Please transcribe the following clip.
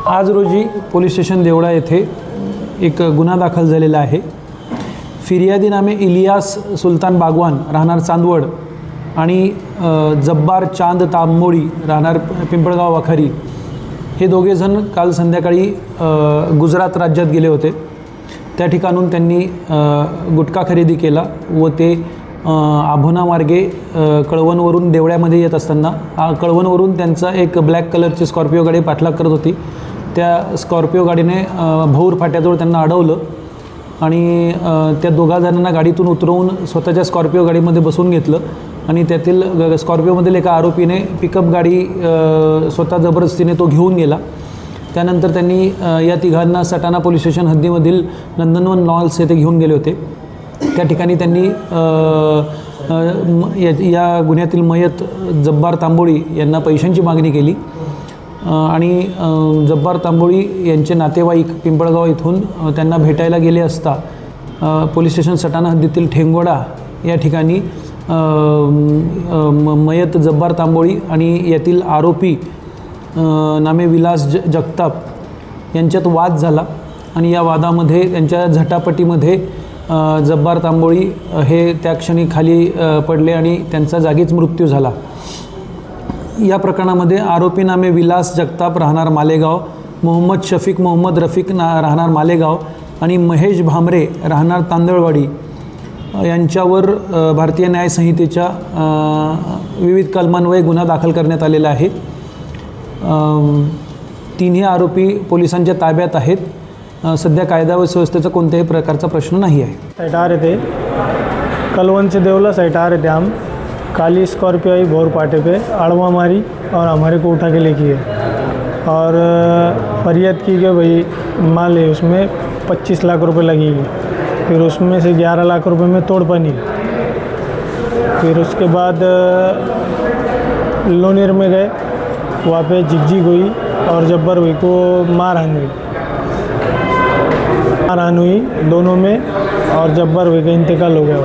आज रोजी police station Deola येथे एक गुन्हा दाखल झालेला आहे। फिर्यादी नामे इलियास सुलतान बागवान राहणार चांदवड आणि जब्बार चांद तांबोळी राहणार पिंपळगाव वाखारी हे दोघे जण काल संध्याकाळी गुजरात राज्यात गेले होते। त्या ठिकाणून त्यांनी गुटखा खरेदी केला व ते आभोना मार्गे कळवणवरून देवळ्यामध्ये येत असताना कळवणवरून त्यांचा एक ब्लॅक कलरची स्कॉर्पिओ गाडी पाठलाग करत होती। त्या स्कॉर्पिओ गाडीने भौर फाट्याजवळ त्यांना अडवलं आणि त्या दोघा जणांना गाडीतून उतरवून स्वतःच्या स्कॉर्पिओ गाडीमध्ये बसवून घेतलं आणि त्यातील स्कॉर्पिओमधील एका आरोपीने पिकअप गाडी स्वतः जबरदस्तीने तो घेऊन गेला। त्यानंतर त्यांनी या तिघांना सटाणा पोलीस स्टेशन हद्दीमधील नंदनवन लॉन्स येथे घेऊन गेले होते। त्या ठिकाणी त्यांनी या गुन्ह्यातील मयत जब्बार तांबोळी यांना पैशांची मागणी केली आणि जब्बार तांबोळी यांचे नातेवाईक पिंपळगाव इथून त्यांना भेटायला गेले असता पोलीस स्टेशन सटाणा हद्दीतील ठेंगोडा या ठिकाणी मयत जब्बार तांबोळी आणि यातील आरोपी नामे विलास जगताप यांच्यात वाद झाला आणि या वादामध्ये त्यांच्या झटापटीमध्ये जब्बार तांबोळी हे त्या क्षणी खाली पडले आणि त्यांचा जागीच मृत्यू झाला। या प्रकरणामध्ये आरोपी नामे विलास जगताप राहणार मालेगाव, मोहम्मद शफीक मोहम्मद रफीक राहणार मालेगाव आणि महेश भामरे राहणार तांदळवाडी यांच्यावर भारतीय न्याय संहितेच्या विविध कलमान्वये गुन्हा दाखल करण्यात आलेला आहे। तिन्ही आरोपी पोलिसांच्या ताब्यात आहेत। सध्या कायदा व सुव्यवस्थेचा कोणत्याही प्रकारचा प्रश्न नहीं है। साइड आ रहे थे, कलवन से देवला साइड आ रहे थे हम। काली स्कॉर्पियो आई भोर पाटे पे आड़वा मारी और हमारे को उठा के लेके गए और फरियाद की कि भाई माल है उसमें 25 लाख रुपए लगेगी। फिर उसमें से 11 लाख रुपए में तोड़ पानी। फिर उसके बाद लोनेर में गए, वहाँ पे झिकझिक हुई और जब्बर हुई को मारहान हुई दोनों में और जब्बर हुई का इंतकाल हो गया।